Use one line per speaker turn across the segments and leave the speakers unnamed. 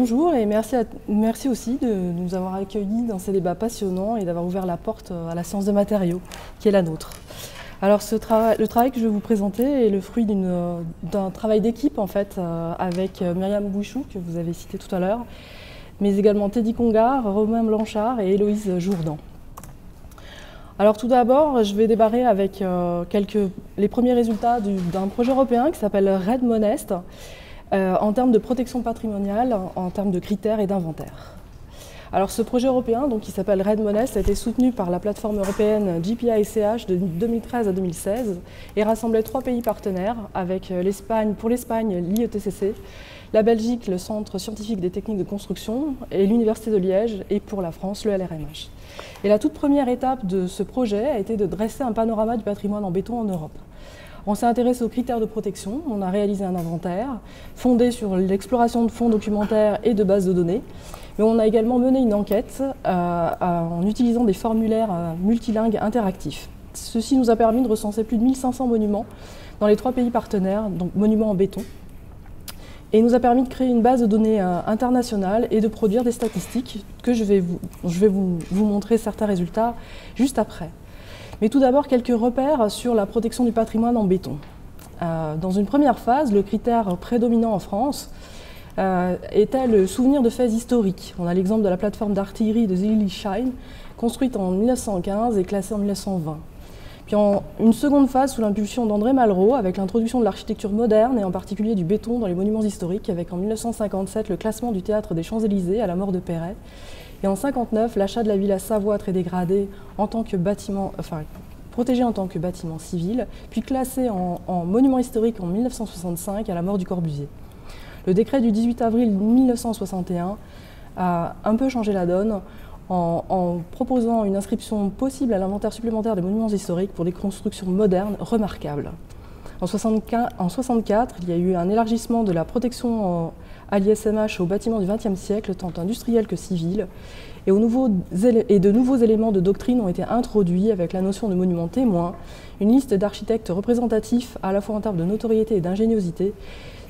Bonjour et merci aussi de nous avoir accueillis dans ces débats passionnants et d'avoir ouvert la porte à la science de matériaux, qui est la nôtre. Alors le travail que je vais vous présenter est le fruit d'un travail d'équipe en fait, avec Myriam Bouchou, que vous avez cité tout à l'heure, mais également Teddy Congar, Romain Blanchard et Héloïse Jourdan. Alors tout d'abord, je vais débarrer avec les premiers résultats d'un projet européen qui s'appelle RED Monest, en termes de protection patrimoniale, en termes de critères et d'inventaire. Alors ce projet européen, donc, qui s'appelle RED Monest, a été soutenu par la plateforme européenne JPI-CH de 2013 à 2016 et rassemblait 3 pays partenaires avec pour l'Espagne l'IETCC, la Belgique le Centre scientifique des techniques de construction et l'Université de Liège et pour la France le LRMH. Et la toute première étape de ce projet a été de dresser un panorama du patrimoine en béton en Europe. On s'est intéressé aux critères de protection, on a réalisé un inventaire fondé sur l'exploration de fonds documentaires et de bases de données, mais on a également mené une enquête en utilisant des formulaires multilingues interactifs. Ceci nous a permis de recenser plus de 1500 monuments dans les 3 pays partenaires, donc monuments en béton, et nous a permis de créer une base de données internationale et de produire des statistiques que je vais vous montrer certains résultats juste après. Mais tout d'abord, quelques repères sur la protection du patrimoine en béton. Dans une première phase, le critère prédominant en France était le souvenir de faits historiques. On a l'exemple de la plateforme d'artillerie de Zillisheim, construite en 1915 et classée en 1920. Puis en une seconde phase, sous l'impulsion d'André Malraux, avec l'introduction de l'architecture moderne et en particulier du béton dans les monuments historiques, avec en 1957 le classement du théâtre des Champs-Élysées à la mort de Perret. Et en 1959, l'achat de la villa Savoie très dégradée en tant que bâtiment, protégé en tant que bâtiment civil, puis classé en monument historique en 1965 à la mort du Corbusier. Le décret du 18 avril 1961 a un peu changé la donne en proposant une inscription possible à l'inventaire supplémentaire des monuments historiques pour des constructions modernes remarquables. En 1964, il y a eu un élargissement de la protection à l'ISMH aux bâtiments du XXe siècle, tant industriels que civils, et de nouveaux éléments de doctrine ont été introduits avec la notion de monument témoin, une liste d'architectes représentatifs à la fois en termes de notoriété et d'ingéniosité,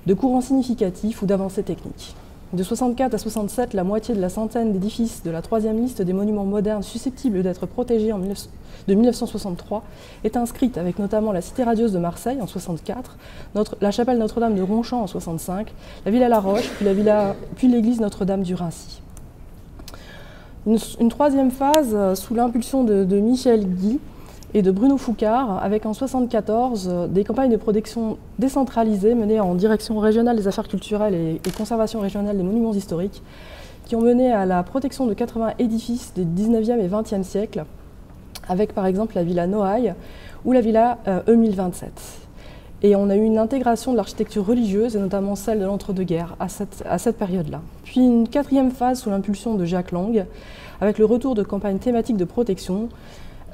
de courants significatifs ou d'avancées techniques. De 64 à 67, la moitié de la centaine d'édifices de la 3e liste des monuments modernes susceptibles d'être protégés de 1963 est inscrite, avec notamment la Cité radieuse de Marseille en 64, la chapelle Notre-Dame de Ronchamp en 65, la Villa La Roche, puis l'église Notre-Dame du Rincy. Une troisième phase, sous l'impulsion de Michel Guy et de Bruno Foucard, avec en 1974 des campagnes de protection décentralisées menées en direction régionale des affaires culturelles et conservation régionale des monuments historiques, qui ont mené à la protection de 80 édifices des 19e et 20e siècles, avec par exemple la Villa Noailles ou la Villa E1027. Et on a eu une intégration de l'architecture religieuse, et notamment celle de l'entre-deux-guerres, à cette période-là. Puis une 4e phase sous l'impulsion de Jacques Lang, avec le retour de campagnes thématiques de protection,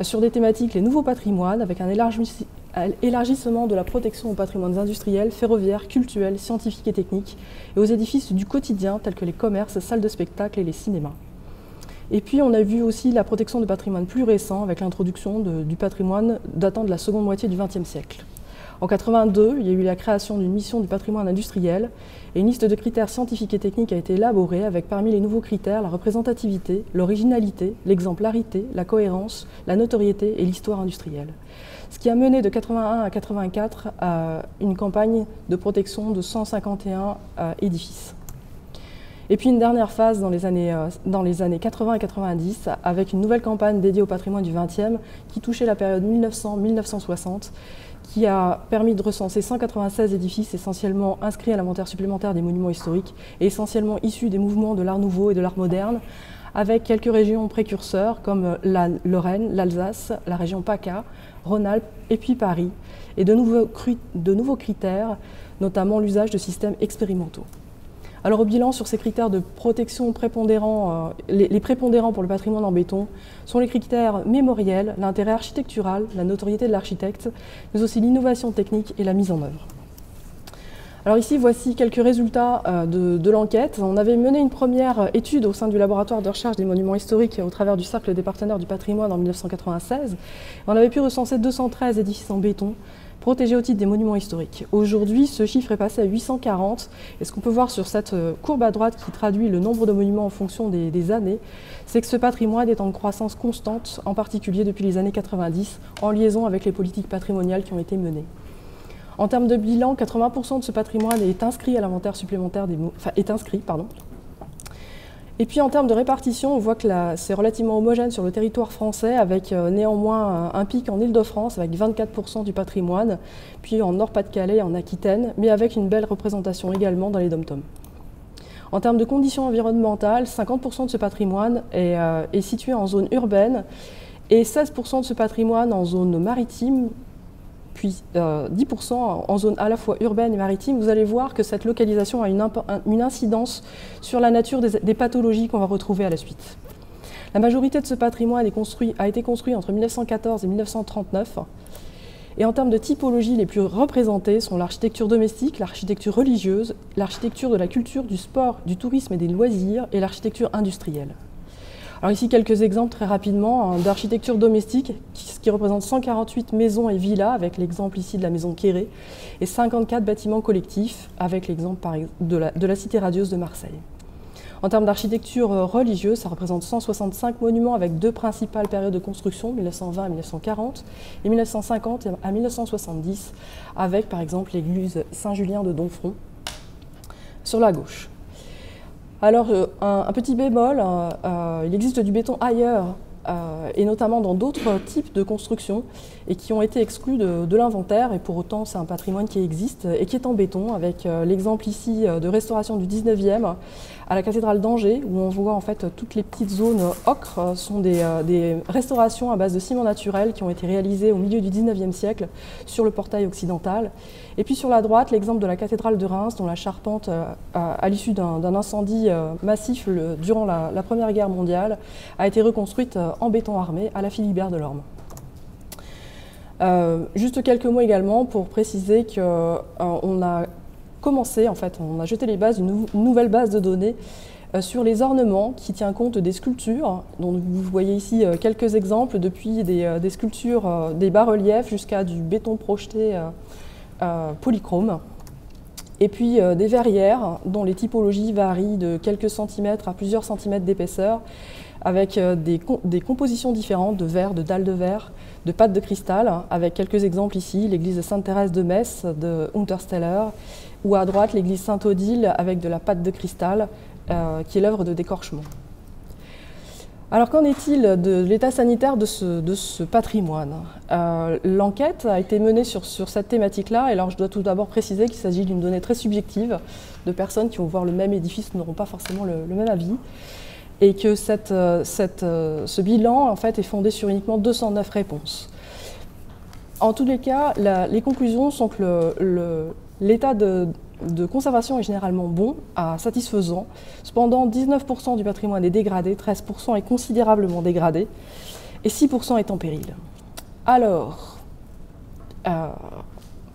sur des thématiques les nouveaux patrimoines, avec un élargissement de la protection aux patrimoines industriels, ferroviaires, cultuels, scientifiques et techniques, et aux édifices du quotidien tels que les commerces, salles de spectacle et les cinémas. Et puis on a vu aussi la protection de patrimoine plus récent avec l'introduction du patrimoine datant de la seconde moitié du XXe siècle. En 1982, il y a eu la création d'une mission du patrimoine industriel et une liste de critères scientifiques et techniques a été élaborée avec parmi les nouveaux critères la représentativité, l'originalité, l'exemplarité, la cohérence, la notoriété et l'histoire industrielle. Ce qui a mené de 1981 à 1984 à une campagne de protection de 151 édifices. Et puis une dernière phase dans les années 80 et 90 avec une nouvelle campagne dédiée au patrimoine du XXe qui touchait la période 1900-1960, qui a permis de recenser 196 édifices essentiellement inscrits à l'inventaire supplémentaire des monuments historiques et essentiellement issus des mouvements de l'art nouveau et de l'art moderne, avec quelques régions précurseurs comme la Lorraine, l'Alsace, la région PACA, Rhône-Alpes et puis Paris, et de nouveaux critères, notamment l'usage de systèmes expérimentaux. Alors au bilan sur ces critères de protection prépondérants, les prépondérants pour le patrimoine en béton sont les critères mémoriels, l'intérêt architectural, la notoriété de l'architecte, mais aussi l'innovation technique et la mise en œuvre. Alors ici, voici quelques résultats de l'enquête. On avait mené une première étude au sein du laboratoire de recherche des monuments historiques au travers du Cercle des partenaires du patrimoine en 1996. On avait pu recenser 213 édifices en béton protégés au titre des monuments historiques. Aujourd'hui, ce chiffre est passé à 840, et ce qu'on peut voir sur cette courbe à droite qui traduit le nombre de monuments en fonction des années, c'est que ce patrimoine est en croissance constante, en particulier depuis les années 90, en liaison avec les politiques patrimoniales qui ont été menées. En termes de bilan, 80% de ce patrimoine est inscrit à l'inventaire supplémentaire Et puis en termes de répartition, on voit que c'est relativement homogène sur le territoire français, avec néanmoins un pic en Île-de-France, avec 24% du patrimoine, puis en Nord-Pas-de-Calais et en Aquitaine, mais avec une belle représentation également dans les DOM-TOM. En termes de conditions environnementales, 50% de ce patrimoine est situé en zone urbaine et 16% de ce patrimoine en zone maritime, puis 10% en zone à la fois urbaine et maritime. Vous allez voir que cette localisation a une incidence sur la nature des pathologies qu'on va retrouver à la suite. La majorité de ce patrimoine a été construit entre 1914 et 1939. Et en termes de typologie, les plus représentées sont l'architecture domestique, l'architecture religieuse, l'architecture de la culture, du sport, du tourisme et des loisirs, et l'architecture industrielle. Alors ici, quelques exemples très rapidement d'architecture domestique, qui représente 148 maisons et villas, avec l'exemple ici de la maison Quéré, et 54 bâtiments collectifs, avec l'exemple de la cité radieuse de Marseille. En termes d'architecture religieuse, ça représente 165 monuments avec deux principales périodes de construction, 1920 et 1940, et 1950 à 1970, avec par exemple l'église Saint-Julien de Domfront, sur la gauche. Alors, un petit bémol, il existe du béton ailleurs, et notamment dans d'autres types de constructions, et qui ont été exclus de l'inventaire, et pour autant c'est un patrimoine qui existe et qui est en béton, avec l'exemple ici de restauration du 19e à la cathédrale d'Angers, où on voit en fait toutes les petites zones ocre sont des restaurations à base de ciment naturel qui ont été réalisées au milieu du 19e siècle sur le portail occidental. Et puis sur la droite, l'exemple de la cathédrale de Reims, dont la charpente, à l'issue d'un incendie massif durant la Première Guerre mondiale, a été reconstruite en béton armé à la Philibert de Lorme. Juste quelques mots également pour préciser qu'on a commencé, en fait, on a jeté les bases d'une nouvelle base de données sur les ornements qui tient compte des sculptures, dont vous voyez ici quelques exemples, depuis des sculptures, des bas-reliefs jusqu'à du béton projeté polychrome. Et puis des verrières dont les typologies varient de quelques centimètres à plusieurs centimètres d'épaisseur, avec des compositions différentes de verre, de dalles de verre, de pâte de cristal, avec quelques exemples ici, l'église de Sainte-Thérèse de Metz de Untersteller, ou à droite l'église Saint-Odile avec de la pâte de cristal, qui est l'œuvre de décorchement. Alors qu'en est-il de l'état sanitaire de ce patrimoine? L'enquête a été menée sur cette thématique-là, et alors je dois tout d'abord préciser qu'il s'agit d'une donnée très subjective, de personnes qui vont voir le même édifice n'auront pas forcément le même avis, et que ce bilan en fait, est fondé sur uniquement 209 réponses. En tous les cas, les conclusions sont que l'état de conservation est généralement bon, satisfaisant. Cependant, 19% du patrimoine est dégradé, 13% est considérablement dégradé et 6% est en péril. Alors,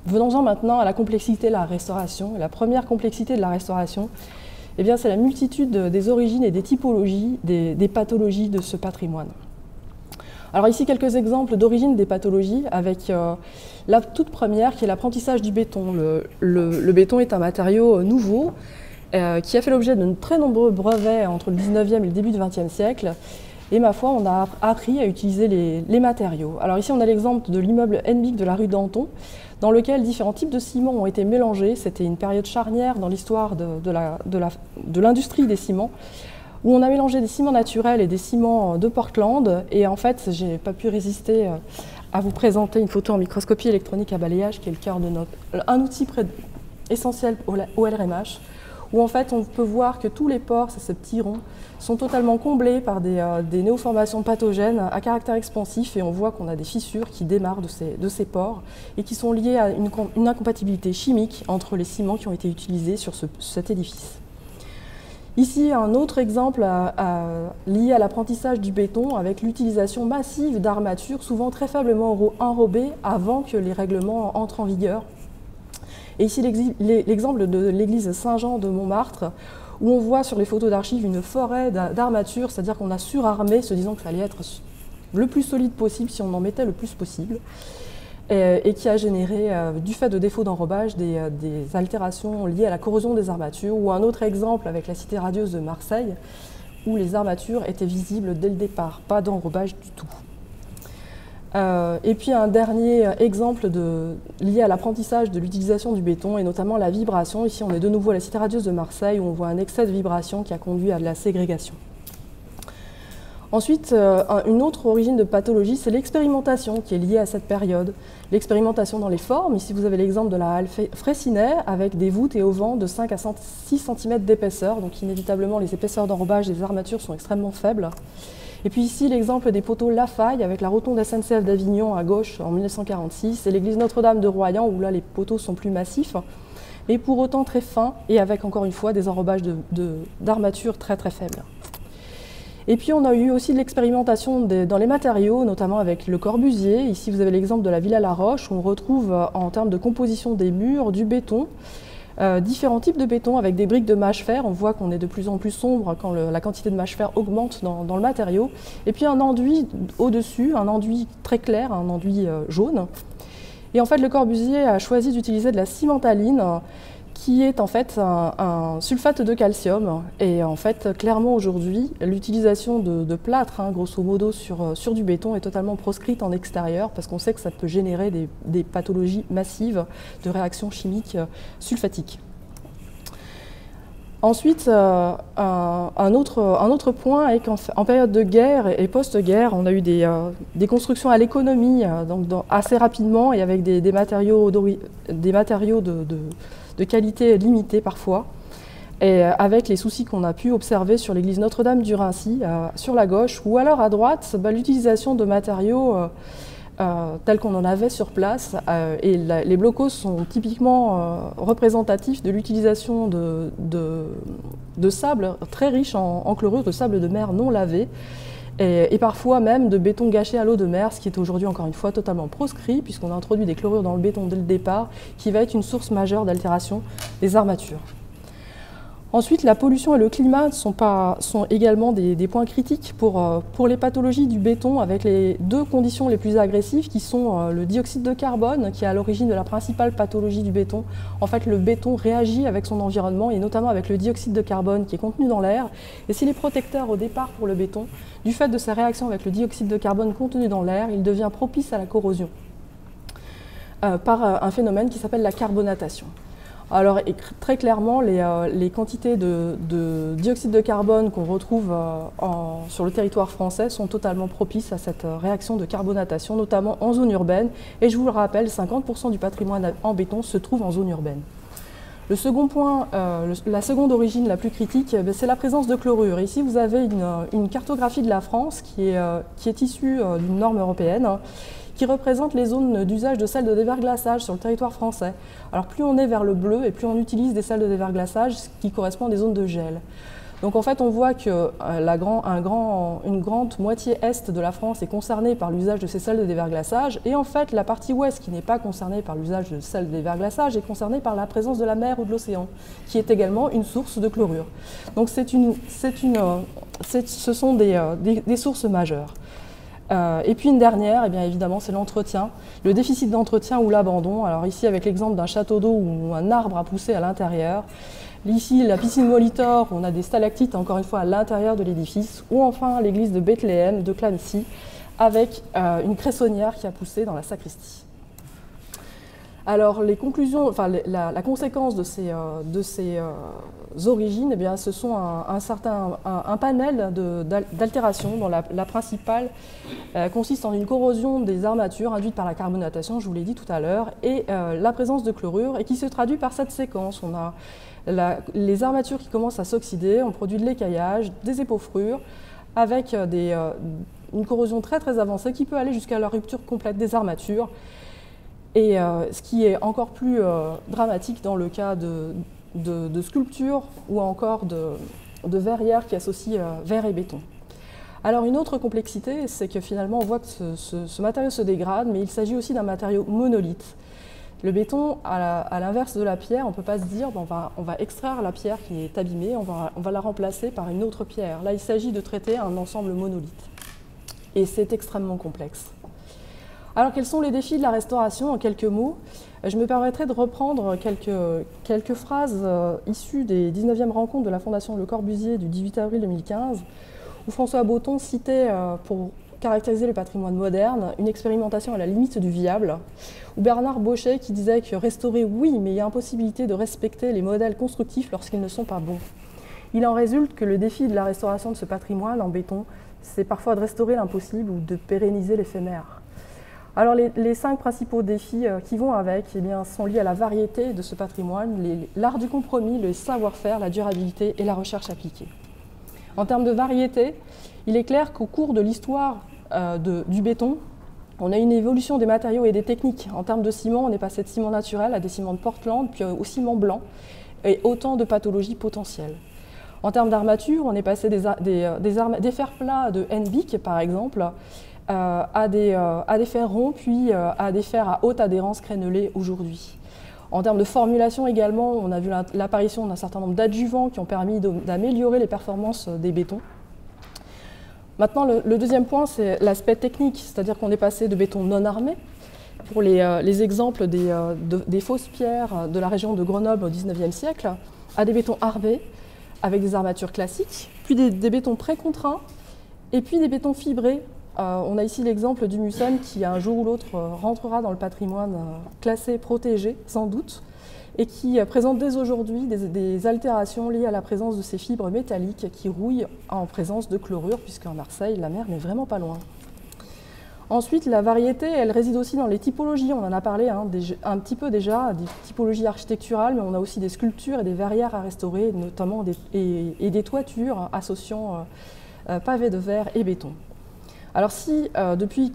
venons-en maintenant à la complexité de la restauration. La première complexité de la restauration, eh bien, c'est la multitude des origines et des typologies, des pathologies de ce patrimoine. Alors ici, quelques exemples d'origine des pathologies, avec la toute première qui est l'apprentissage du béton. Le béton est un matériau nouveau qui a fait l'objet de très nombreux brevets entre le 19e et le début du 20e siècle. Et ma foi, on a appris à utiliser les matériaux. Alors ici, on a l'exemple de l'immeuble Henbick de la rue d'Anton, dans lequel différents types de ciments ont été mélangés. C'était une période charnière dans l'histoire de l'industrie des ciments, où on a mélangé des ciments naturels et des ciments de Portland. Et en fait, je n'ai pas pu résister à vous présenter une photo en microscopie électronique à balayage, qui est le cœur de un outil essentiel au LRMH, où en fait on peut voir que tous les pores, c'est ce petit rond, sont totalement comblés par des néoformations pathogènes à caractère expansif, et on voit qu'on a des fissures qui démarrent de ces pores et qui sont liées à une incompatibilité chimique entre les ciments qui ont été utilisés sur cet édifice. Ici, un autre exemple lié à l'apprentissage du béton, avec l'utilisation massive d'armatures, souvent très faiblement enrobées avant que les règlements entrent en vigueur. Et ici, l'exemple de l'église Saint-Jean de Montmartre, où on voit sur les photos d'archives une forêt d'armatures, c'est-à-dire qu'on a surarmé, se disant que ça allait être le plus solide possible si on en mettait le plus possible. et qui a généré, du fait de défauts d'enrobage, des altérations liées à la corrosion des armatures, ou un autre exemple avec la cité radieuse de Marseille, où les armatures étaient visibles dès le départ, pas d'enrobage du tout. Et puis un dernier exemple lié à l'apprentissage de l'utilisation du béton, et notamment la vibration. Ici on est de nouveau à la cité radieuse de Marseille, où on voit un excès de vibration qui a conduit à de la ségrégation. Ensuite, une autre origine de pathologie, c'est l'expérimentation qui est liée à cette période. L'expérimentation dans les formes, ici vous avez l'exemple de la halle Freycinet avec des voûtes et auvents de 5 à 6 cm d'épaisseur, donc inévitablement les épaisseurs d'enrobage des armatures sont extrêmement faibles. Et puis ici l'exemple des poteaux Lafaille avec la rotonde SNCF d'Avignon à gauche en 1946 et l'église Notre-Dame de Royan où là les poteaux sont plus massifs, mais pour autant très fins et avec encore une fois des enrobages d'armatures très très faibles. Et puis on a eu aussi de l'expérimentation dans les matériaux, notamment avec Le Corbusier. Ici vous avez l'exemple de la Villa La Roche, où on retrouve en termes de composition des murs, du béton, différents types de béton avec des briques de mâche-fer. On voit qu'on est de plus en plus sombre quand la quantité de mâche-fer augmente dans le matériau. Et puis un enduit au-dessus, un enduit très clair, un enduit jaune. Et en fait Le Corbusier a choisi d'utiliser de la cimentaline, qui est en fait un sulfate de calcium. Et en fait, clairement aujourd'hui, l'utilisation de plâtre, grosso modo, sur du béton est totalement proscrite en extérieur, parce qu'on sait que ça peut générer des pathologies massives de réactions chimiques sulfatiques. Ensuite, un autre point est qu'en période de guerre et post-guerre, on a eu des constructions à l'économie assez rapidement et avec des matériaux de qualité limitée parfois, et avec les soucis qu'on a pu observer sur l'église Notre-Dame du Raincy, sur la gauche, ou alors à droite, l'utilisation de matériaux tels qu'on en avait sur place, et les blocos sont typiquement représentatifs de l'utilisation de sable très riche en chlorure, de sable de mer non lavé, et parfois même de béton gâché à l'eau de mer, ce qui est aujourd'hui encore une fois totalement proscrit, puisqu'on a introduit des chlorures dans le béton dès le départ, qui va être une source majeure d'altération des armatures. Ensuite, la pollution et le climat sont également des points critiques pour les pathologies du béton, avec les deux conditions les plus agressives qui sont le dioxyde de carbone, qui est à l'origine de la principale pathologie du béton. En fait, le béton réagit avec son environnement et notamment avec le dioxyde de carbone qui est contenu dans l'air. Et s'il est protecteur au départ pour le béton, du fait de sa réaction avec le dioxyde de carbone contenu dans l'air, il devient propice à la corrosion par un phénomène qui s'appelle la carbonatation. Alors très clairement, les quantités de dioxyde de carbone qu'on retrouve sur le territoire français sont totalement propices à cette réaction de carbonatation, notamment en zone urbaine. Et je vous le rappelle, 50% du patrimoine en béton se trouve en zone urbaine. Le second point, la seconde origine la plus critique, c'est la présence de chlorure. Ici, vous avez une cartographie de la France qui est issue d'une norme européenne, qui représente les zones d'usage de salles de déverglaçage sur le territoire français. Alors plus on est vers le bleu et plus on utilise des salles de déverglaçage, ce qui correspond à des zones de gel. Donc en fait on voit que une grande moitié est de la France est concernée par l'usage de ces salles de déverglaçage, et en fait la partie ouest qui n'est pas concernée par l'usage de salles de déverglaçage est concernée par la présence de la mer ou de l'océan, qui est également une source de chlorure. Donc ce sont des sources majeures. Et puis une dernière, eh bien évidemment, c'est l'entretien, le déficit d'entretien ou l'abandon. Alors ici, avec l'exemple d'un château d'eau où un arbre a poussé à l'intérieur. Ici, la piscine Molitor, on a des stalactites, encore une fois, à l'intérieur de l'édifice. Ou enfin, l'église de Bethléem, de Clamecy, avec une cressonnière qui a poussé dans la sacristie. Alors, les conclusions, enfin, la conséquence de ces origines, eh bien, ce sont un panel d'altérations, dont la principale consiste en une corrosion des armatures induite par la carbonatation, je vous l'ai dit tout à l'heure, et la présence de chlorure, et qui se traduit par cette séquence. On a les armatures qui commencent à s'oxyder, on produit de l'écaillage, des épaufrures, avec une corrosion très très avancée qui peut aller jusqu'à la rupture complète des armatures. Et ce qui est encore plus dramatique dans le cas de sculptures ou encore de verrières qui associent verre et béton. Alors une autre complexité, c'est que finalement on voit que ce matériau se dégrade, mais il s'agit aussi d'un matériau monolithe. Le béton, à l'inverse de la pierre, on ne peut pas se dire on va extraire la pierre qui est abîmée, on va la remplacer par une autre pierre. Là, il s'agit de traiter un ensemble monolithe. Et c'est extrêmement complexe. Alors, quels sont les défis de la restauration en quelques mots? Je me permettrai de reprendre quelques phrases issues des 19e rencontres de la Fondation Le Corbusier du 18 avril 2015, où François Botton citait, pour caractériser le patrimoine moderne, une expérimentation à la limite du viable, ou Bernard Bochet qui disait que restaurer, oui, mais il y a impossibilité de respecter les modèles constructifs lorsqu'ils ne sont pas bons. Il en résulte que le défi de la restauration de ce patrimoine en béton, c'est parfois de restaurer l'impossible ou de pérenniser l'éphémère. Alors les 5 principaux défis qui vont avec eh bien, sont liés à la variété de ce patrimoine, l'art du compromis, le savoir-faire, la durabilité et la recherche appliquée. En termes de variété, il est clair qu'au cours de l'histoire du béton, on a une évolution des matériaux et des techniques. En termes de ciment, on est passé de ciment naturel à des ciments de Portland, puis au ciment blanc, et autant de pathologies potentielles. En termes d'armature, on est passé des fers plats de NBIC, par exemple, à des fers ronds, puis à des fers à haute adhérence crénelés aujourd'hui. En termes de formulation également, on a vu l'apparition d'un certain nombre d'adjuvants qui ont permis d'améliorer les performances des bétons. Maintenant, le deuxième point, c'est l'aspect technique, c'est-à-dire qu'on est passé de béton non armé, pour les exemples des fausses pierres de la région de Grenoble au XIXe siècle, à des bétons armés, avec des armatures classiques, puis des bétons pré-contraints, et puis des bétons fibrés. On a ici l'exemple du Musen qui, un jour ou l'autre, rentrera dans le patrimoine classé, protégé, sans doute, et qui présente dès aujourd'hui des altérations liées à la présence de ces fibres métalliques qui rouillent en présence de chlorure, puisqu'en Marseille, la mer n'est vraiment pas loin. Ensuite, la variété, elle réside aussi dans les typologies. On en a parlé un petit peu déjà, des typologies architecturales, mais on a aussi des sculptures et des verrières à restaurer, notamment des toitures associant pavés de verre et béton. Alors si, depuis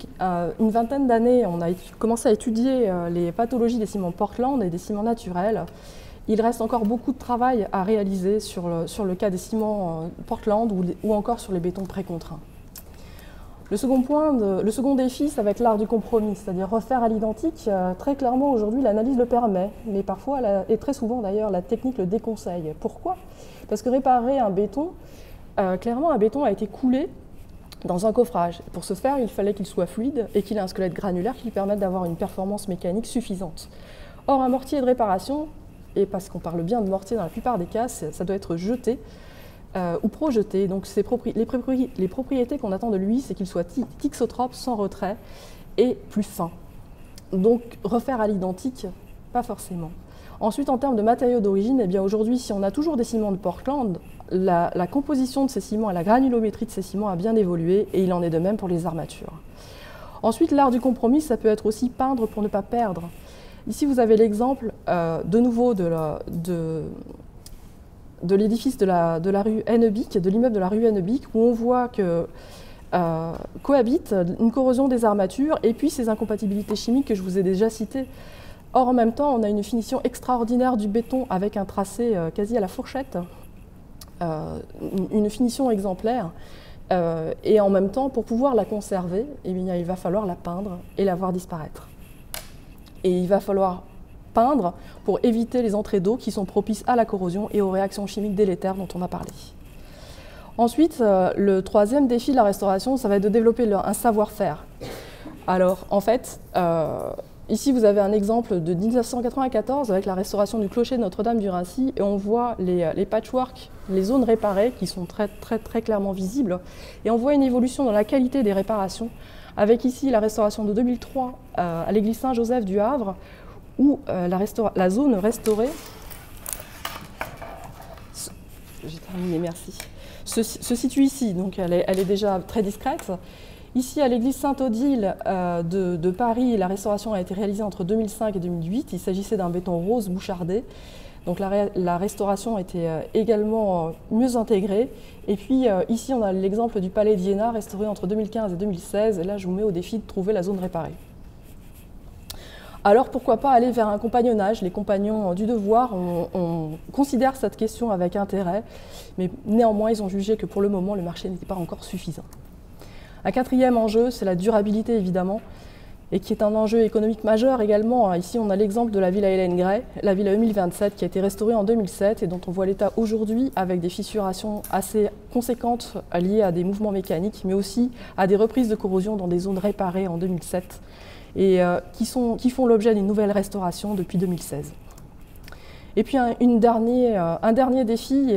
une vingtaine d'années, on a commencé à étudier les pathologies des ciments Portland et des ciments naturels, il reste encore beaucoup de travail à réaliser sur le cas des ciments Portland ou encore sur les bétons précontraints. Le second défi, ça va être l'art du compromis, c'est-à-dire refaire à l'identique. Très clairement, aujourd'hui, l'analyse le permet, mais parfois, et très souvent d'ailleurs, la technique le déconseille. Pourquoi? Parce que réparer un béton, clairement, un béton a été coulé dans un coffrage. Pour ce faire, il fallait qu'il soit fluide et qu'il ait un squelette granulaire qui lui permette d'avoir une performance mécanique suffisante. Or, un mortier de réparation, et parce qu'on parle bien de mortier dans la plupart des cas, ça doit être jeté, ou projeté. Donc les propriétés qu'on attend de lui, c'est qu'il soit thixotrope, sans retrait et plus fin. Donc refaire à l'identique, pas forcément. Ensuite, en termes de matériaux d'origine, eh bien aujourd'hui, si on a toujours des ciments de Portland, la composition de ces ciments et la granulométrie de ces ciments a bien évolué, et il en est de même pour les armatures. Ensuite, l'art du compromis, ça peut être aussi peindre pour ne pas perdre. Ici, vous avez l'exemple de nouveau de l'édifice de la rue Hennebique, de l'immeuble de la rue Hennebique, où on voit que cohabite une corrosion des armatures et puis ces incompatibilités chimiques que je vous ai déjà citées. Or, en même temps, on a une finition extraordinaire du béton avec un tracé quasi à la fourchette, une finition exemplaire. Et en même temps, pour pouvoir la conserver, eh bien, il va falloir la peindre et la voir disparaître. Et il va falloir peindre pour éviter les entrées d'eau qui sont propices à la corrosion et aux réactions chimiques délétères dont on a parlé. Ensuite, le troisième défi de la restauration, ça va être de développer un savoir-faire. Alors, en fait, ici vous avez un exemple de 1994 avec la restauration du clocher de Notre-Dame du Raincy, et on voit les patchworks, les zones réparées qui sont très clairement visibles, et on voit une évolution dans la qualité des réparations, avec ici la restauration de 2003 à l'église Saint-Joseph du Havre, où la zone restaurée, j'ai terminé, merci, se situe ici, donc elle est déjà très discrète. Ici, à l'église Saint-Odile de Paris, la restauration a été réalisée entre 2005 et 2008. Il s'agissait d'un béton rose bouchardé. Donc la restauration était également mieux intégrée. Et puis ici, on a l'exemple du palais d'Iéna, restauré entre 2015 et 2016. Et là, je vous mets au défi de trouver la zone réparée. Alors pourquoi pas aller vers un compagnonnage? Les compagnons du devoir on considère cette question avec intérêt, mais néanmoins, ils ont jugé que pour le moment, le marché n'était pas encore suffisant. Un quatrième enjeu, c'est la durabilité évidemment, et qui est un enjeu économique majeur également. Ici, on a l'exemple de la villa Hélène Gray, la villa 1027, qui a été restaurée en 2007 et dont on voit l'état aujourd'hui avec des fissurations assez conséquentes liées à des mouvements mécaniques, mais aussi à des reprises de corrosion dans des zones réparées en 2007. et qui font l'objet d'une nouvelle restauration depuis 2016. Et puis un dernier défi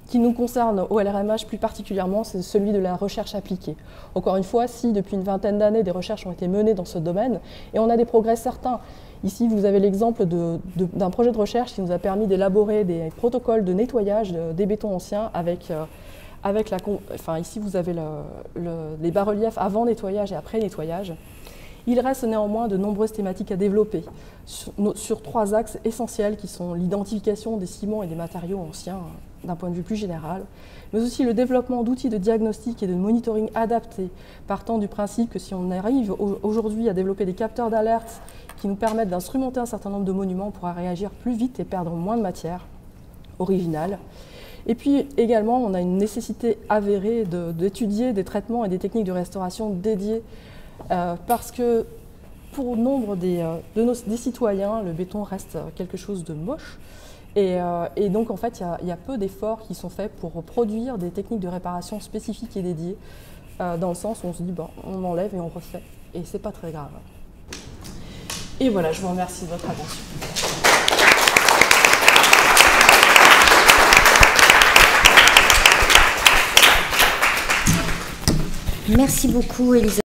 qui nous concerne au LRMH plus particulièrement, c'est celui de la recherche appliquée. Encore une fois, si depuis une vingtaine d'années, des recherches ont été menées dans ce domaine, et on a des progrès certains. Ici, vous avez l'exemple d'un projet de recherche qui nous a permis d'élaborer des protocoles de nettoyage des bétons anciens ici, vous avez les bas-reliefs avant nettoyage et après nettoyage. Il reste néanmoins de nombreuses thématiques à développer sur 3 axes essentiels qui sont l'identification des ciments et des matériaux anciens d'un point de vue plus général, mais aussi le développement d'outils de diagnostic et de monitoring adaptés, partant du principe que si on arrive aujourd'hui à développer des capteurs d'alerte qui nous permettent d'instrumenter un certain nombre de monuments, on pourra réagir plus vite et perdre moins de matière originale. Et puis également, on a une nécessité avérée d'étudier des traitements et des techniques de restauration dédiées parce que pour nombre des citoyens, le béton reste quelque chose de moche. Et donc en fait, il y a peu d'efforts qui sont faits pour produire des techniques de réparation spécifiques et dédiées, dans le sens où on se dit, bon, on enlève et on refait, et c'est pas très grave. Et voilà, je vous remercie de votre attention.
Merci beaucoup, Elisabeth.